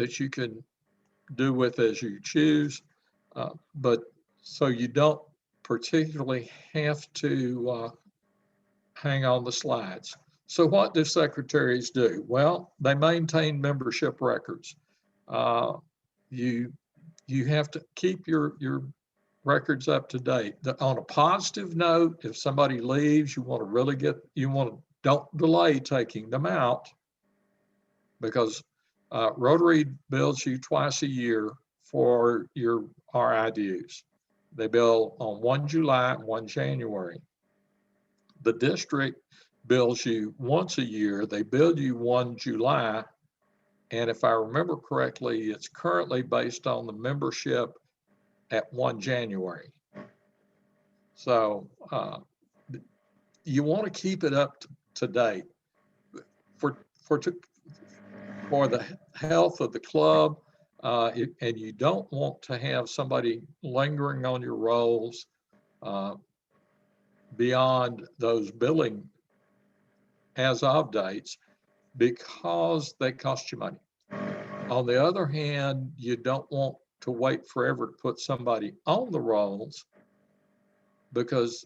that you can do with as you choose, but so you don't particularly have to hang on the slides. So what do secretaries do? Well, they maintain membership records. You you have to keep your records up to date. On a positive note, if somebody leaves, you want to don't delay taking them out, because Rotary bills you twice a year for your RIDUs. They bill on 1 July and 1 January. The district bills you once a year. They bill you 1 July. And if I remember correctly, it's currently based on the membership at 1 January. So you want to keep it up to date for the health of the club, and you don't want to have somebody lingering on your rolls beyond those billing as of dates, because they cost you money. On the other hand, you don't want to wait forever to put somebody on the rolls, because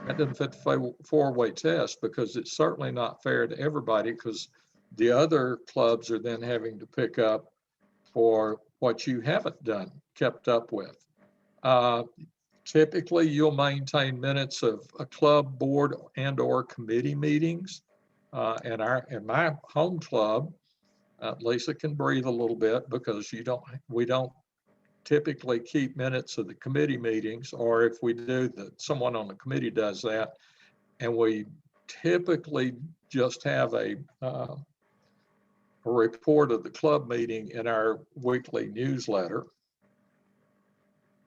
that doesn't fit the four-way test, because it's certainly not fair to everybody, because the other clubs are then having to pick up for what you haven't kept up with. Typically, you'll maintain minutes of a club board and or committee meetings. In my home club, Lisa can breathe a little bit, because we don't typically keep minutes of the committee meetings, or if we do, that someone on the committee does that, and we typically just have a report of the club meeting in our weekly newsletter.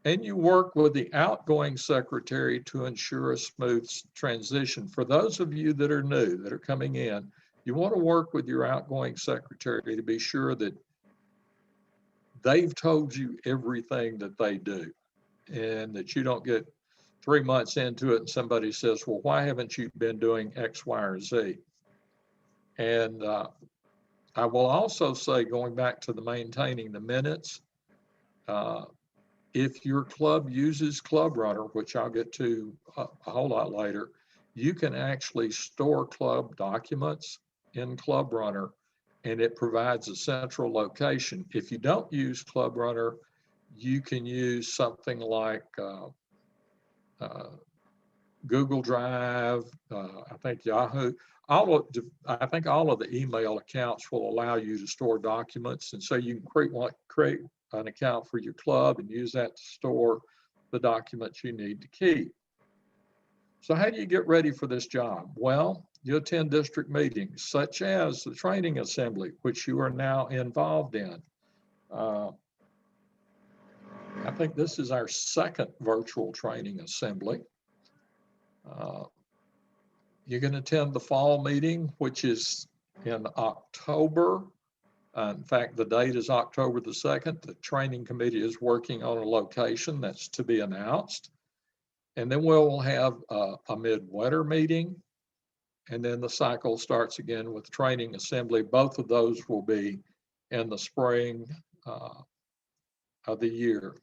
And you work with the outgoing secretary to ensure a smooth transition. For those of you that are new, that are coming in, you want to work with your outgoing secretary to be sure that they've told you everything that they do, and that you don't get 3 months into it and somebody says, well, why haven't you been doing X, Y, or Z? And I will also say, going back to the maintaining the minutes, if your club uses Club Runner, which I'll get to a whole lot later, you can actually store club documents in Club Runner, and it provides a central location. If you don't use Club Runner, you can use something like Google Drive, I think Yahoo. I think all of the email accounts will allow you to store documents, and so you can create an account for your club and use that to store the documents you need to keep. So how do you get ready for this job? Well, you attend district meetings, such as the training assembly, which you are now involved in. I think this is our second virtual training assembly. You can attend the fall meeting, which is in October. In fact, the date is October the 2nd. The training committee is working on a location that's to be announced. And then we'll have a midwinter meeting. And then the cycle starts again with training assembly. Both of those will be in the spring of the year.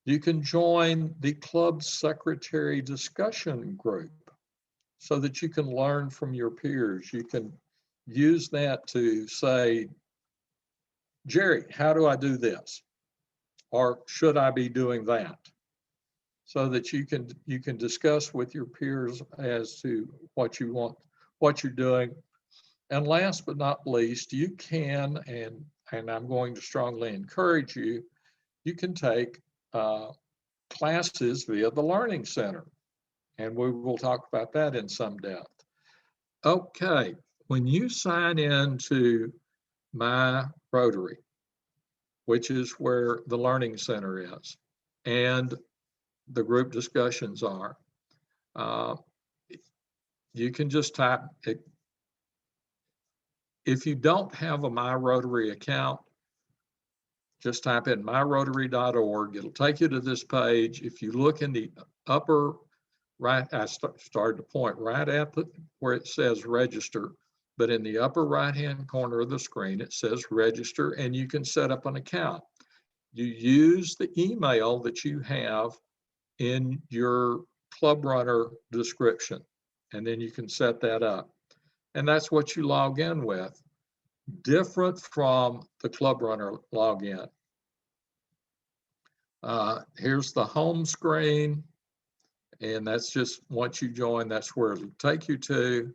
You can join the club secretary discussion group so that you can learn from your peers. You can use that to say, Jerry, how do I do this? Or should I be doing that? So that you can discuss with your peers as to what you want, what you're doing. And last but not least, you can, and I'm going to strongly encourage you, you can take classes via the Learning Center. And we will talk about that in some depth. Okay, when you sign into My Rotary, which is where the Learning Center is, and the group discussions are, you can just type it. If you don't have a My Rotary account, just type in myrotary.org. It'll take you to this page. If you look in the upper right, I started to point right at where it says register. but in the upper right-hand corner of the screen, it says register, and you can set up an account. You use the email that you have in your Club Runner description, and then you can set that up. And that's what you log in with, different from the Club Runner login. Here's the home screen, and that's just once you join, that's where it'll take you to.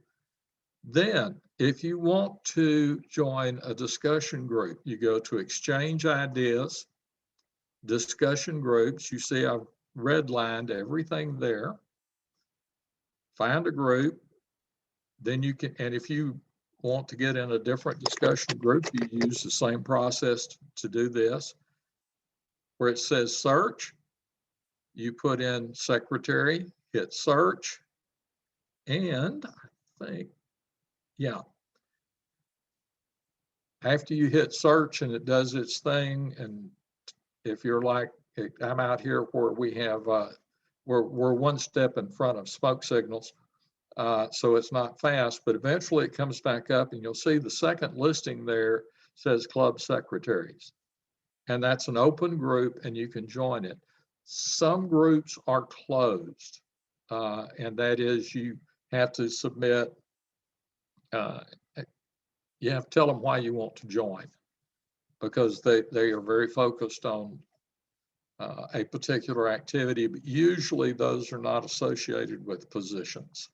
Then, if you want to join a discussion group, you go to Exchange Ideas, Discussion Groups. You see I've redlined everything there. Find a group, then you can, and if you want to get in a different discussion group, you use the same process to do this. Where it says search, you put in secretary, hit search, and I think, yeah. After you hit search and it does its thing, and if you're like, I'm out here where we have, we're one step in front of smoke signals, so it's not fast, but eventually it comes back up and you'll see the second listing there says club secretaries. And that's an open group and you can join it. Some groups are closed, and that is you have to submit, you have to tell them why you want to join, because they are very focused on a particular activity, but usually those are not associated with positions.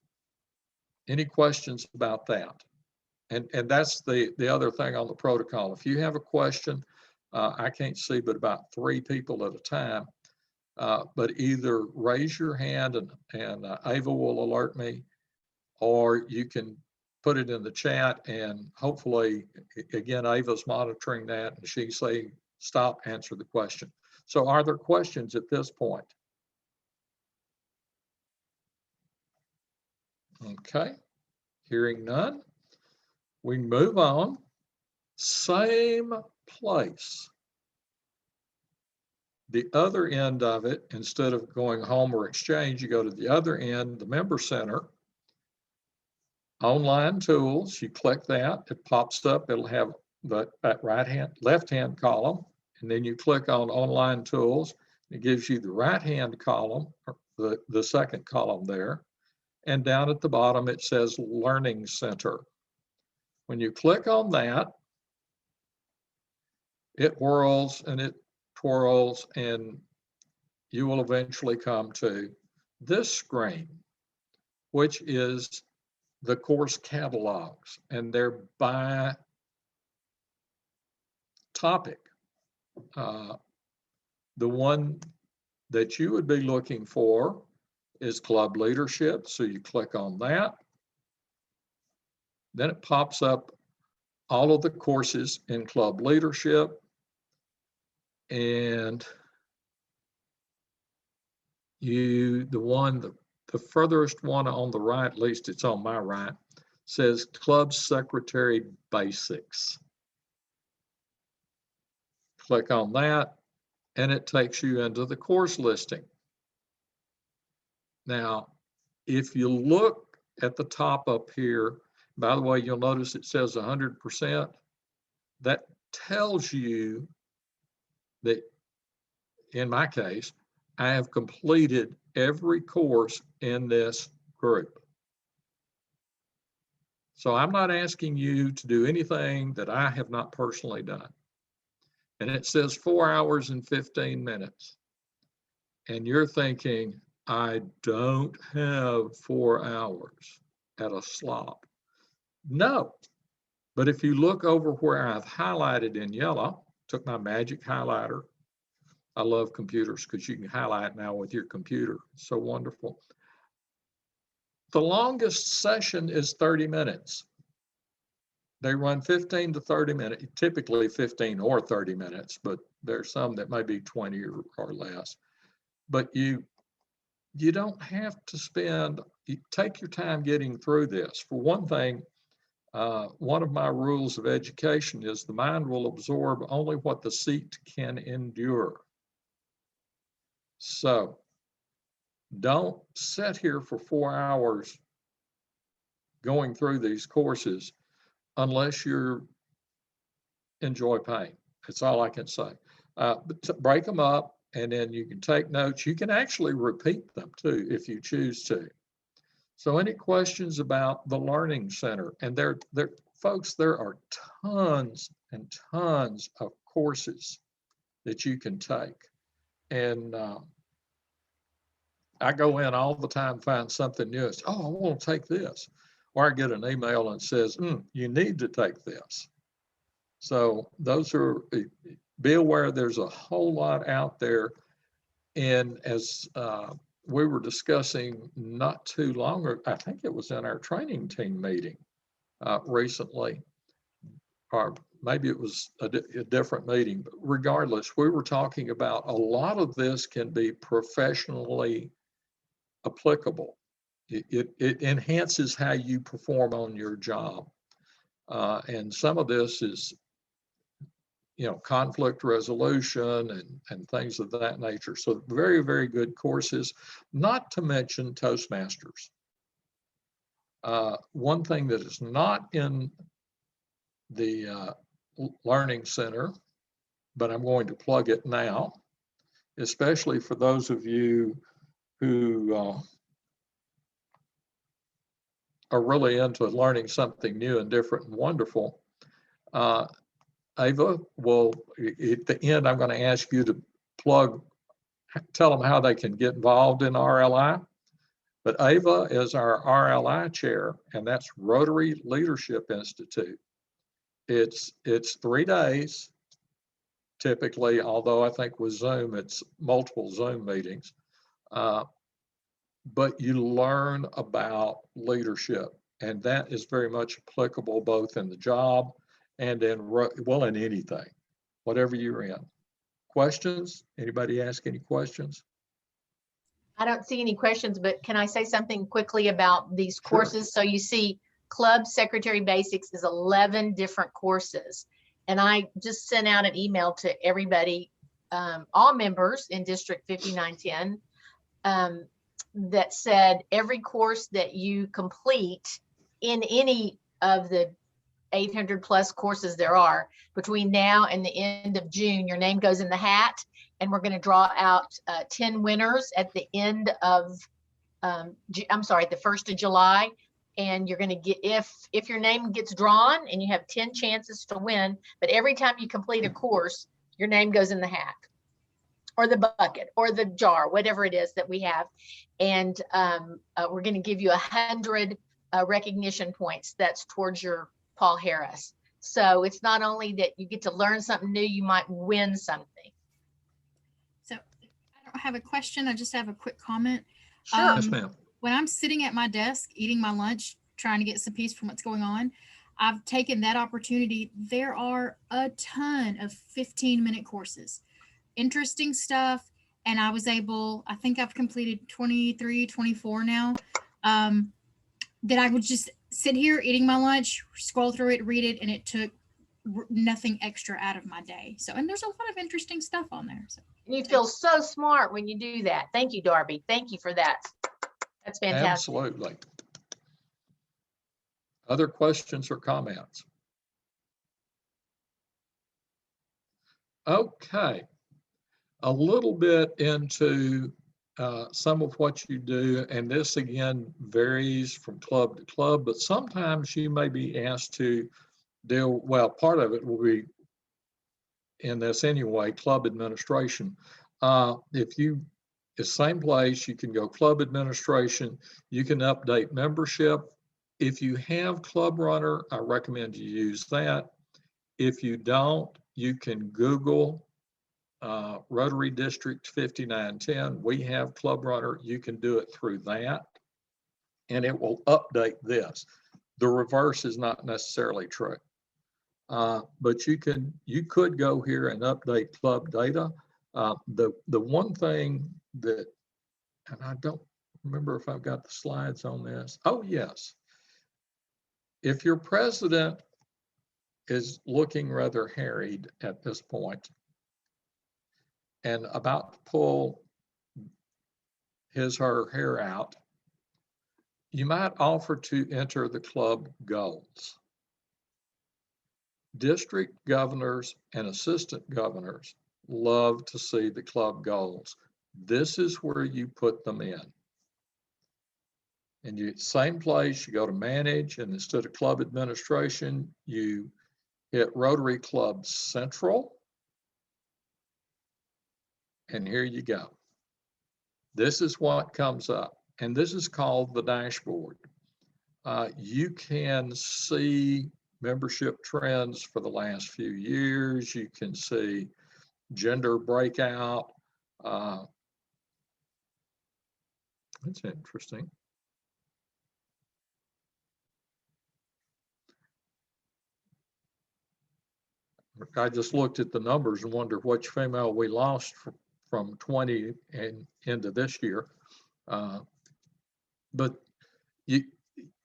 Any questions about that? And that's the other thing on the protocol. If you have a question, I can't see but about 3 people at a time, but either raise your hand and Ava will alert me, or you can put it in the chat, and hopefully, again, Ava's monitoring that and she say, stop, answer the question. So are there questions at this point? Okay, hearing none, we move on. Same place. The other end of it, instead of going home or exchange, you go to the other end, the member center, online tools, you click that, it pops up, it'll have that left-hand column, and then you click on online tools, it gives you the right-hand column, or the second column there, and down at the bottom it says Learning Center. When you click on that, it whirls and it twirls, and you will eventually come to this screen, which is the course catalogs, and they're by topic. The one that you would be looking for is club leadership, so you click on that. Then it pops up all of the courses in club leadership, and the furthest one on the right, at least it's on my right, says Club Secretary Basics. Click on that, and it takes you into the course listing. Now, if you look at the top up here, by the way, you'll notice it says 100%. That tells you that, in my case, I have completed every course in this group. So I'm not asking you to do anything that I have not personally done. And it says 4 hours and 15 minutes. And you're thinking, I don't have 4 hours at a slop. No, but if you look over where I've highlighted in yellow, took my magic highlighter. I love computers because you can highlight now with your computer. So wonderful. The longest session is 30 minutes. They run 15 to 30 minutes, typically 15 or 30 minutes, but there's some that may be 20 or less. But you don't have to spend, you take your time getting through this. For one thing, one of my rules of education is the mind will absorb only what the seat can endure. So don't sit here for 4 hours going through these courses. unless you enjoy pain. That's all I can say. But break them up, and then you can take notes. You can actually repeat them too if you choose to. So any questions about the Learning Center? And folks, there are tons and tons of courses that you can take. And I go in all the time, find something new. It's, oh, I want to take this. Or I get an email and says, you need to take this. So those are, be aware there's a whole lot out there. And as we were discussing not too long ago, I think it was in our training team meeting recently, or maybe it was a different meeting, but regardless, we were talking about a lot of this can be professionally applicable. It enhances how you perform on your job. And some of this is, conflict resolution and things of that nature. So very, very good courses, not to mention Toastmasters. One thing that is not in the Learning Center, but I'm going to plug it now, especially for those of you who are really into learning something new and different and wonderful. Ava will, at the end, I'm going to ask you to tell them how they can get involved in RLI. But Ava is our RLI chair, and that's Rotary Leadership Institute. It's 3 days, typically, although I think with Zoom, it's multiple Zoom meetings. But you learn about leadership, and that is very much applicable both in the job and in anything, whatever you're in. Questions? Anybody ask any questions? I don't see any questions, but can I say something quickly about these courses? Sure. So you see Club Secretary Basics is 11 different courses. And I just sent out an email to everybody, all members in District 5910, that said every course that you complete in any of the 800 plus courses there are between now and the end of June, your name goes in the hat, and we're going to draw out 10 winners at the end of the 1st of July. And you're going to get, if your name gets drawn, and you have 10 chances to win, but every time you complete a course, your name goes in the hat or the bucket or the jar, whatever it is that we have. And we're going to give you 100 recognition points. That's towards your Paul Harris. So it's not only that you get to learn something new, you might win something. So I don't have a question. I just have a quick comment. Sure. Yes, ma'am. When I'm sitting at my desk eating my lunch, trying to get some peace from what's going on, I've taken that opportunity. There are a ton of 15-minute courses, interesting stuff. And I was able, I think I've completed 23, 24 now, that I would just sit here eating my lunch, scroll through it, read it, and it took nothing extra out of my day. So, and there's a lot of interesting stuff on there. So you feel so smart when you do that. Thank you, Darby. Thank you for that. That's fantastic. Absolutely. Other questions or comments? Okay. A little bit into some of what you do, and this again varies from club to club, but sometimes you may be asked to deal, well, part of it will be in this anyway, club administration. If you, the same place, you can go club administration, you can update membership. If you have Club Runner, I recommend you use that. If you don't, you can Google Rotary District 5910. We have Club Runner. You can do it through that, and it will update this. The reverse is not necessarily true, but you could go here and update club data. The one thing that, and I don't remember if I've got the slides on this. Oh yes, if your president is looking rather harried at this point and about to pull his or her hair out, you might offer to enter the club goals. District governors and assistant governors love to see the club goals. This is where you put them in. And you, same place, you go to manage, and instead of club administration, you hit Rotary Club Central. And here you go. This is what comes up. And this is called the dashboard. You can see membership trends for the last few years. You can see gender breakout. That's interesting. I just looked at the numbers and wondered which female we lost from 20 and into this year. But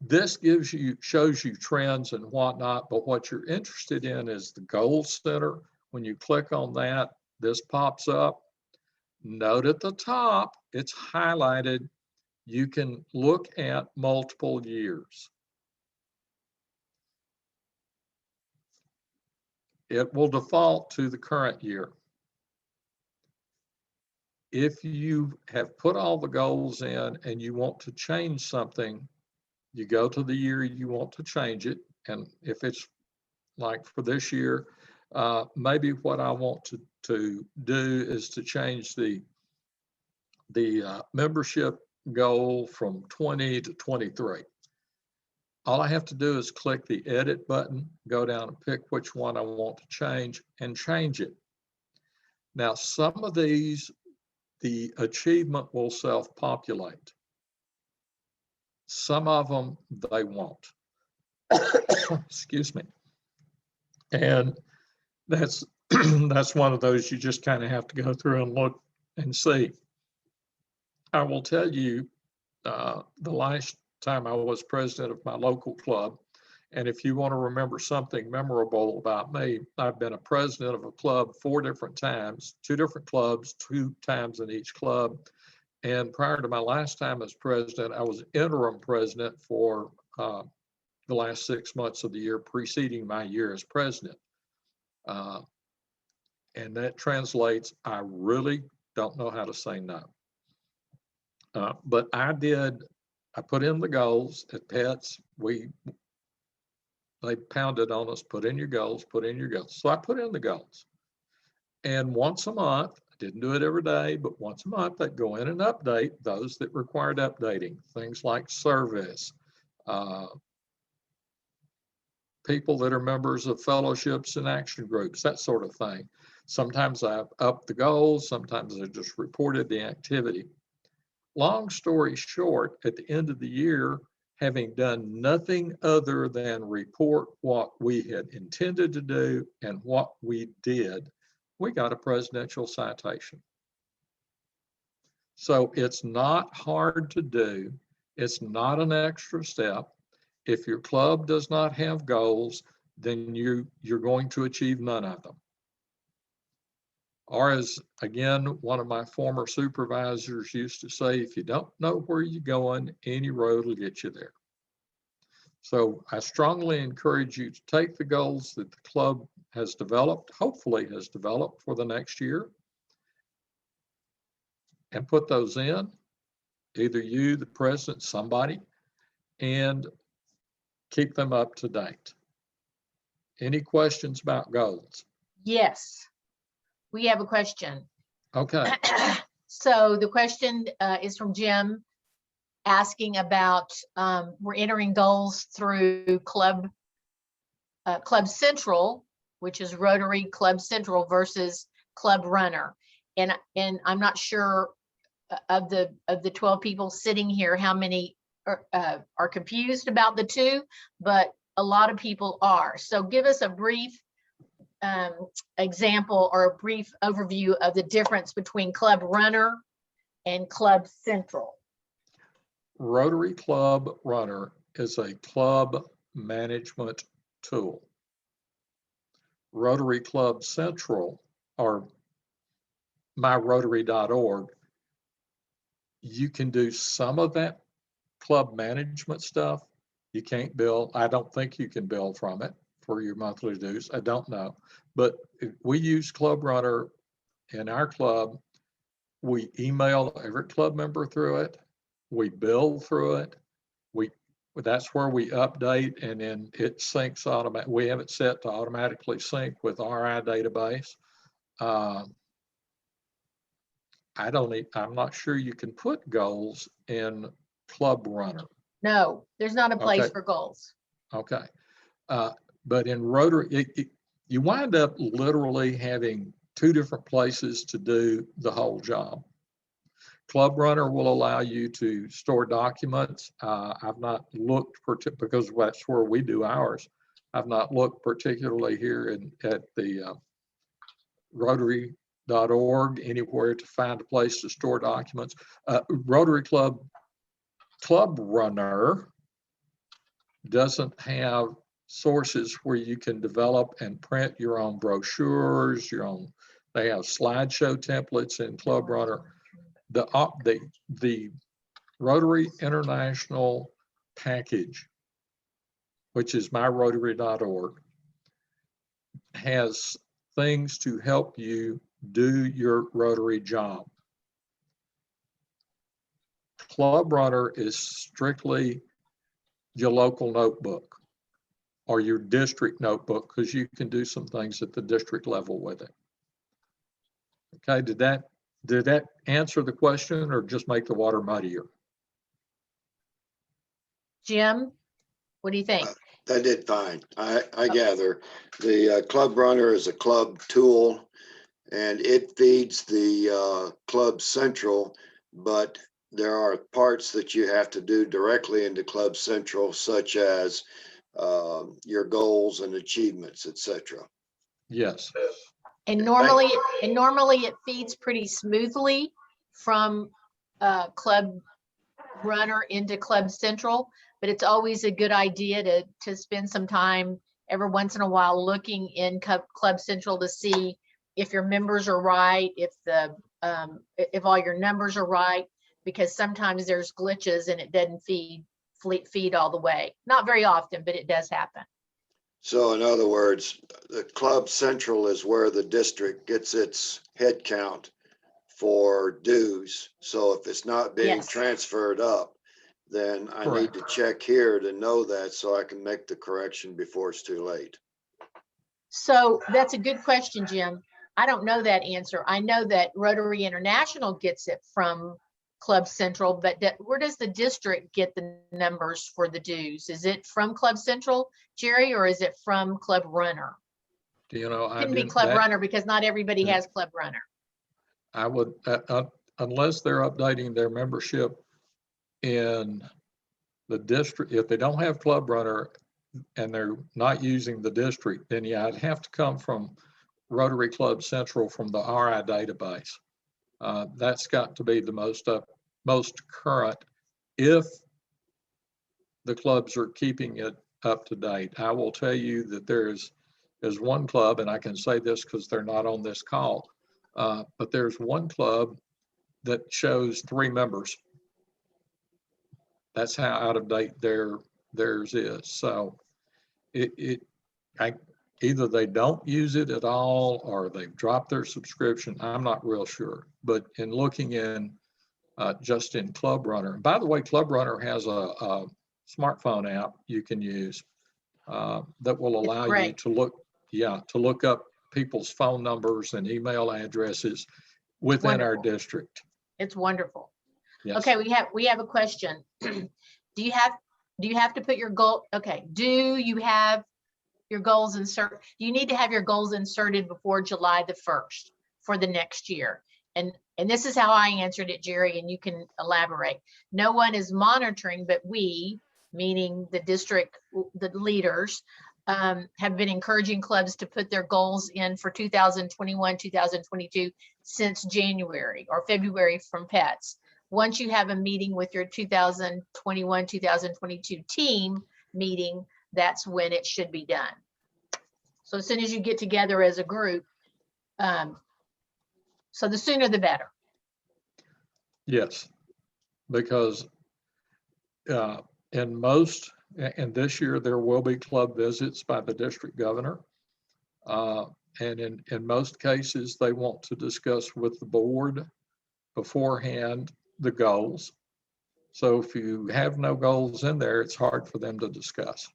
this shows you trends and whatnot, but what you're interested in is the goals center. When you click on that, this pops up. Note at the top, it's highlighted. You can look at multiple years. It will default to the current year. If you have put all the goals in and you want to change something, you go to the year you want to change it. And if it's like for this year, maybe what I want to do is to change the membership goal from 20 to 23. All I have to do is click the edit button, go down and pick which one I want to change and change it. Now, some of these, the achievement will self-populate. Some of them, they won't. Excuse me. And that's that's one of those you just kind of have to go through and look and see. I will tell you, the last time I was president of my local club, and if you want to remember something memorable about me, I've been a president of a club 4 different times, 2 different clubs, 2 times in each club. And prior to my last time as president, I was interim president for the last 6 months of the year preceding my year as president. And that translates, I really don't know how to say no. But I put in the goals at PETS. They pounded on us, put in your goals, put in your goals. So I put in the goals. And once a month, I didn't do it every day, but once a month I'd go in and update those that required updating. Things like service, people that are members of fellowships and action groups, that sort of thing. Sometimes I've upped the goals, sometimes I just reported the activity. Long story short, at the end of the year, having done nothing other than report what we had intended to do and what we did, we got a presidential citation. So it's not hard to do. It's not an extra step. If your club does not have goals, then you're going to achieve none of them. Or as, again, one of my former supervisors used to say, if you don't know where you're going, any road will get you there. So I strongly encourage you to take the goals that the club has developed, hopefully has developed for the next year, and put those in, either you, the president, somebody, and keep them up to date. Any questions about goals? Yes, we have a question. Okay. So the question is from Jim, asking about, we're entering goals through Club Central, which is Rotary Club Central versus Club Runner. And I'm not sure of the 12 people sitting here, how many are confused about the two, but a lot of people are. So give us a brief example or a brief overview of the difference between Club Runner and Club Central. Rotary Club Runner is a club management tool. Rotary Club Central, or myrotary.org, you can do some of that club management stuff. You can't bill. I don't think you can bill from it for your monthly dues. I don't know. But if we use Club Runner in our club. We email every club member through it. We bill through it. That's where we update, and then it syncs automatic. We have it set to automatically sync with RI database. I'm not sure you can put goals in Club Runner. No, there's not a place Okay. for goals. Okay. But in Rotary, you wind up literally having two different places to do the whole job. Club Runner will allow you to store documents. I've not looked because that's where we do ours. I've not looked particularly here at the Rotary.org anywhere to find a place to store documents. Rotary Club Runner doesn't have sources where you can develop and print your own brochures, they have slideshow templates in Club Runner. The Rotary International package, which is myrotary.org, has things to help you do your Rotary job. Club Runner is strictly your local notebook or your district notebook, because you can do some things at the district level with it. Okay, did that answer the question or just make the water muddier? Jim, what do you think? That did fine. I gather the Club Runner is a club tool and it feeds the Club Central, but there are parts that you have to do directly into Club Central, such as your goals and achievements, etc. Yes. And normally it feeds pretty smoothly from Club Runner into Club Central, but it's always a good idea to spend some time every once in a while looking in Club Central to see if your members are right, if all your numbers are right, because sometimes there's glitches and it doesn't feed all the way. Not very often, but it does happen. So in other words, the Club Central is where the district gets its head count for dues. So if it's not being Yes. transferred up, then I need to check here to know that so I can make the correction before it's too late. So that's a good question, Jim. I don't know that answer. I know that Rotary International gets it from Club Central, but where does the district get the numbers for the dues? Is it from Club Central, Jerry, or is it from Club Runner? Do you know? It couldn't be Club Runner because not everybody has Club Runner. I would, unless they're updating their membership in the district, if they don't have Club Runner and they're not using the district, then yeah, I'd have to come from Rotary Club Central from the RI database. That's got to be the most current if the clubs are keeping it up to date. I will tell you that there's one club, and I can say this because they're not on this call, but there's one club that shows 3 members. That's how out of date theirs is. So either they don't use it at all or they've dropped their subscription. I'm not real sure. But in looking in just in Club Runner, and by the way, Club Runner has a smartphone app you can use that will allow you to look up people's phone numbers and email addresses within our district. It's wonderful. Yes. Okay, we have a question. Do you have to put your goal? Okay, do you have your goals inserted? You need to have your goals inserted before July the 1st for the next year. And this is how I answered it, Jerry, and you can elaborate. No one is monitoring, but we, meaning the district, the leaders, have been encouraging clubs to put their goals in for 2021, 2022 since January or February from PETS. Once you have a meeting with your 2021, 2022 team meeting, that's when it should be done. So as soon as you get together as a group, so the sooner the better. Yes, because in most And this year there will be club visits by the district governor. And in most cases, they want to discuss with the board beforehand the goals. So if you have no goals in there, it's hard for them to discuss.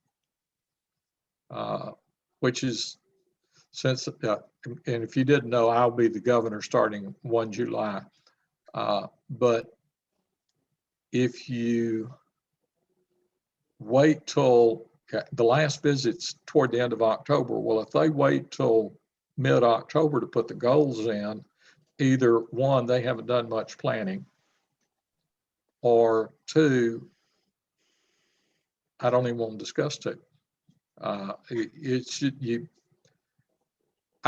Which is, since, and if you didn't know, I'll be the governor starting 1 July. But if you wait till the last visit's toward the end of October, well, if they wait till mid-October to put the goals in, either one, they haven't done much planning, or two, I don't even want to discuss two. I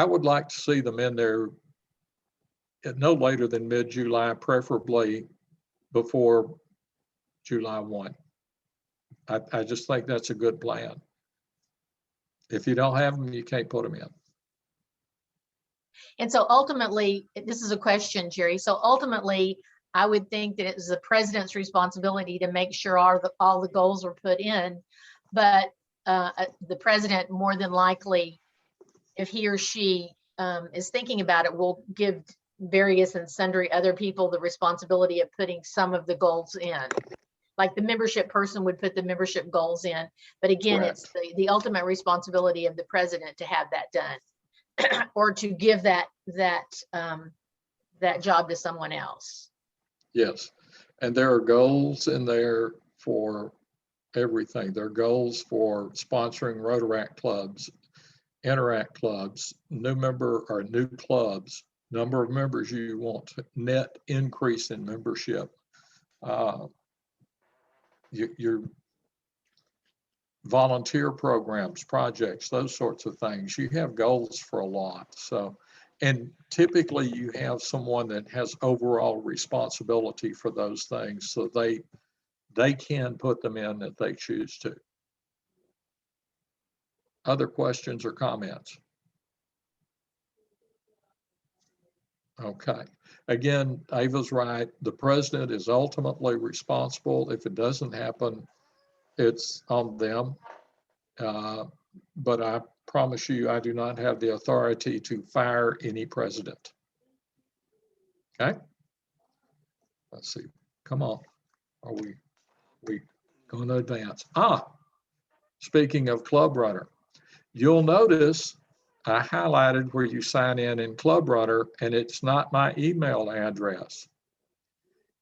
would like to see them in there no later than mid-July, preferably before July 1. I just think that's a good plan. If you don't have them, you can't put them in. And so ultimately, this is a question, Jerry. So ultimately, I would think that it is the president's responsibility to make sure all the goals are put in. But the president, more than likely, if he or she is thinking about it, will give various and sundry other people the responsibility of putting some of the goals in. Like the membership person would put the membership goals in. But again, Correct. it's the ultimate responsibility of the president to have that done. Or to give that job to someone else. Yes, and there are goals in there for everything. There are goals for sponsoring Rotaract clubs, Interact clubs, new member or new clubs, number of members you want, net increase in membership. Your volunteer programs, projects, those sorts of things. You have goals for a lot. So, and typically you have someone that has overall responsibility for those things, so they can put them in if they choose to. Other questions or comments? Okay. Again, Ava's right. The president is ultimately responsible. If it doesn't happen, it's on them. But I promise you, I do not have the authority to fire any president. Okay? Let's see. Come on. Are we going to advance? Speaking of Club Runner, you'll notice I highlighted where you sign in Club Runner, and it's not my email address.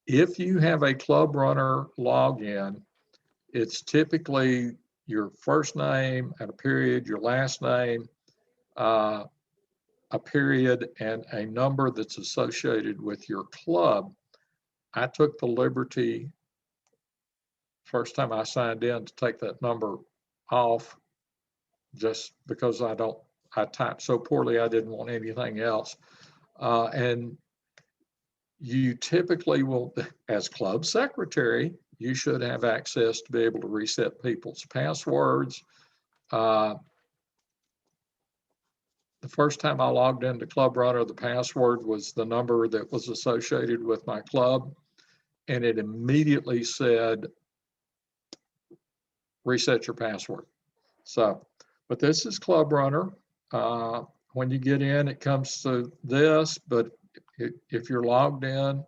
If you have a Club Runner login, it's typically your first name and a period, your last name, a period, and a number that's associated with your club. I took the liberty, first time I signed in, to take that number off, just because I typed so poorly, I didn't want anything else. And you typically will, as club secretary, you should have access to be able to reset people's passwords. The first time I logged into Club Runner, the password was the number that was associated with my club, and it immediately said, reset your password. So, but this is Club Runner. When you get in, it comes to this, but if you're logged in,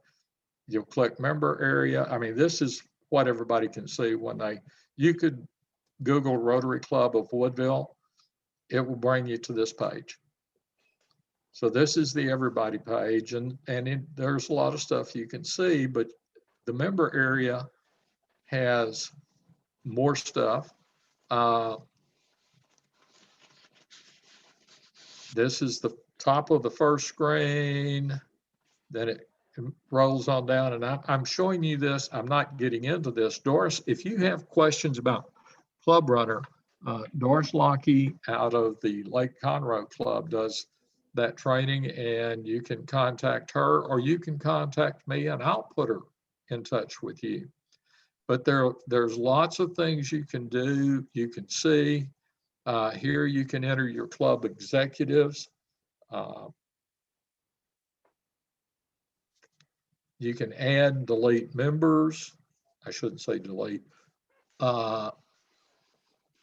you'll click member area. I mean, this is what everybody can see when you could Google Rotary Club of Woodville. It will bring you to this page. So this is the everybody page, and there's a lot of stuff you can see, but the member area has more stuff. This is the top of the first screen, then it rolls on down, and I'm showing you this. I'm not getting into this. Doris, if you have questions about Club Runner, Doris Lockey out of the Lake Conroe Club does that training, and you can contact her, or you can contact me and I'll put her in touch with you. But there's lots of things you can do. You can see here, you can enter your club executives. You can add, delete members. I shouldn't say delete.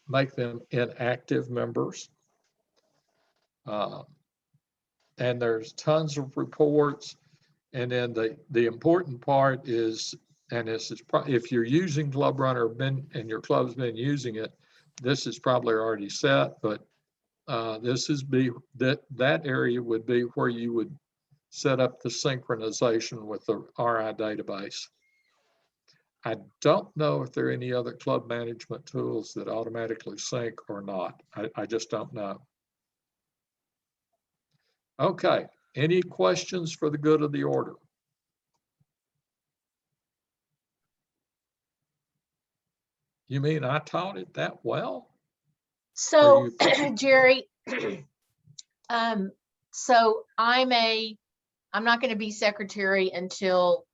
make them inactive members. And there's tons of reports. And then the important part is, and this is if you're using Club Runner and your club's been using it, this is probably already set, but this is that area would be where you would set up the synchronization with the RI database. I don't know if there are any other club management tools that automatically sync or not. I just don't know. Okay, any questions for the good of the order? You mean I taught it that well? So, Jerry, so I'm not going to be secretary until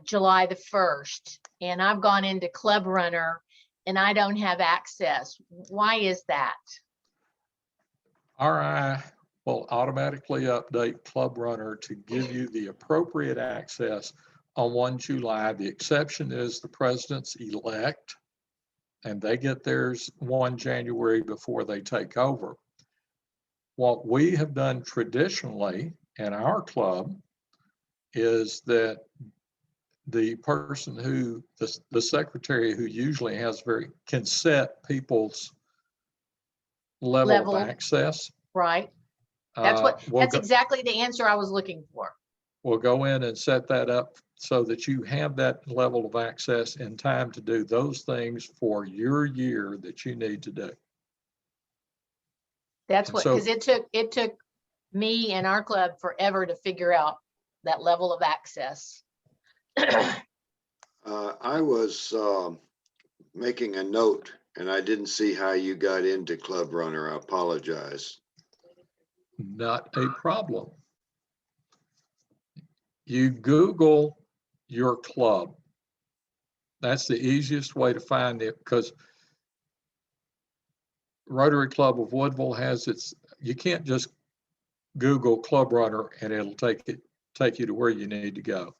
July the 1st, and I've gone into Club Runner and I don't have access. Why is that? RI will automatically update Club Runner to give you the appropriate access on 1 July. The exception is the presidents elect, and they get theirs 1 January before they take over. What we have done traditionally in our club is that the person who, the secretary who usually has can set people's level of access. Right. That's Go, exactly the answer I was looking for. We'll go in and set that up so that you have that level of access in time to do those things for your year that you need to do. That's what, because it took me and our club forever to figure out that level of access. I was making a note and I didn't see how you got into Club Runner. I apologize. Not a problem. You Google your club. That's the easiest way to find it, because Rotary Club of Woodville has you can't just Google Club Runner and it'll take you to where you need to go.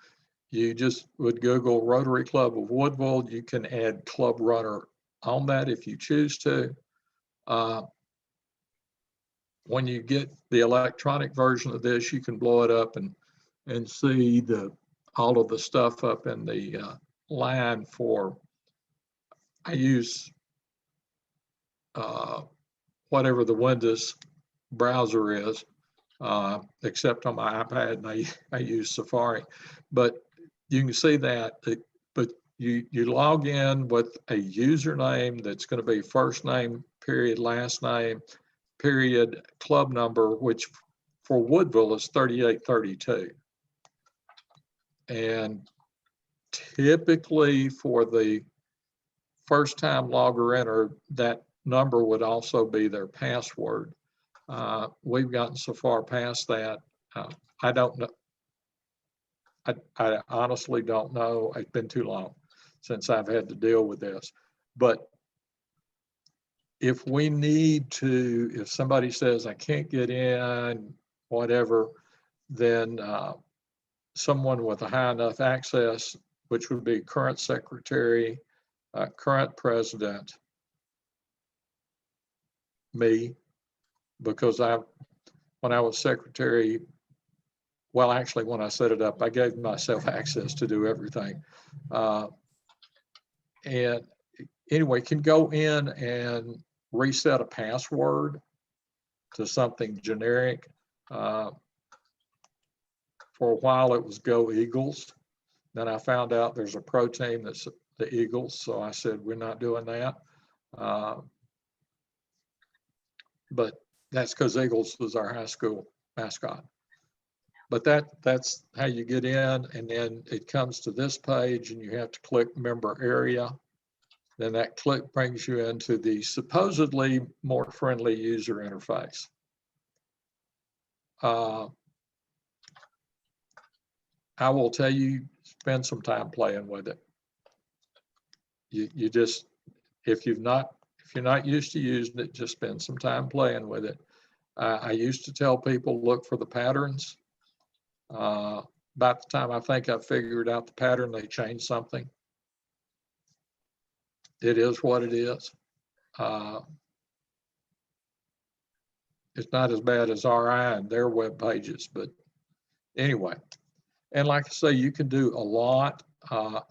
You just would Google Rotary Club of Woodville. You can add Club Runner on that if you choose to. When you get the electronic version of this, you can blow it up and see all of the stuff up in the line for, I use whatever the Windows browser is, except on my iPad, and I use Safari. But you can see that, but you log in with a username that's going to be first name, period, last name, period, club number, which for Woodville is 3832. And typically for the first time logger in, that number would also be their password. We've gotten so far past that. I don't know. I honestly don't know. It's been too long since I've had to deal with this. But if we need to, if somebody says, I can't get in, whatever, then someone with a high enough access, which would be current secretary, current president, me, because when I was secretary, well, actually, when I set it up, I gave myself access to do everything. And anyway, can go in and reset a password to something generic. For a while, it was Go Eagles. Then I found out there's a pro team that's the Eagles, so I said, we're not doing that. But that's because Eagles was our high school mascot. But that's how you get in, and then it comes to this page and you have to click member area. Then that click brings you into the supposedly more friendly user interface. I will tell you, spend some time playing with it. You just, if you're not used to using it, just spend some time playing with it. I used to tell people, look for the patterns. About the time I think I figured out the pattern, they changed something. It is what it is. it's not as bad as RI and their web pages, but anyway. And like I say, you can do a lot,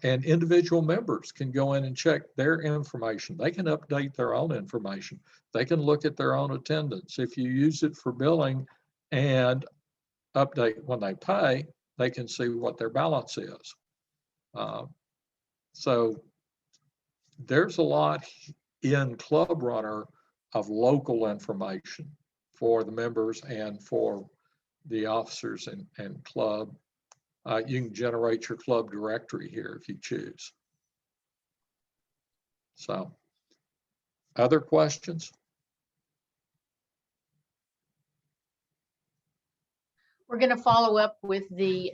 and individual members can go in and check their information. They can update their own information. They can look at their own attendance. If you use it for billing and update when they pay, they can see what their balance is. So there's a lot in Club Runner of local information for the members and for the officers and club. You can generate your club directory here if you choose. So, other questions? We're going to follow up with the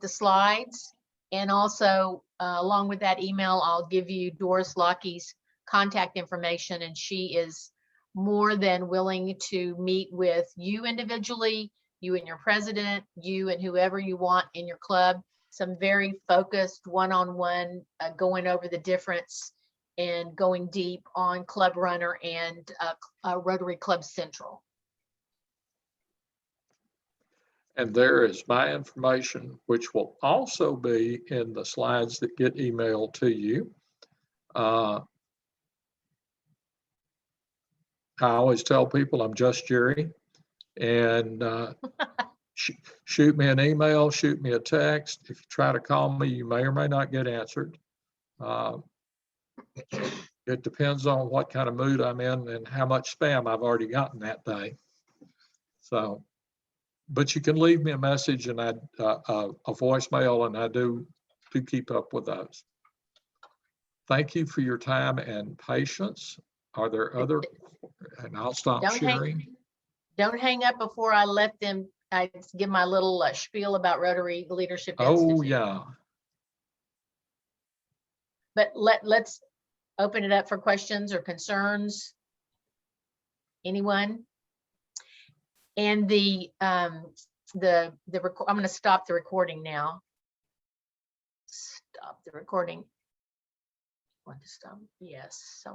slides, and also along with that email, I'll give you Doris Lockey's contact information, and she is more than willing to meet with you individually, you and your president, you and whoever you want in your club. Some very focused one-on-one going over the difference and going deep on Club Runner and Rotary Club Central. And there is my information, which will also be in the slides that get emailed to you. I always tell people I'm just Jerry, and shoot me an email, shoot me a text. If you try to call me, you may or may not get answered. It depends on what kind of mood I'm in and how much spam I've already gotten that day. So, but you can leave me a message and a voicemail, and I do keep up with those. Thank you for your time and patience. Are there other, and I'll stop sharing. Don't hang up before I let them, I give my little spiel about Rotary Leadership Oh, Institute. yeah. But let's open it up for questions or concerns. Anyone? And I'm going to stop the recording now. Stop the recording. Want to stop? Yes. So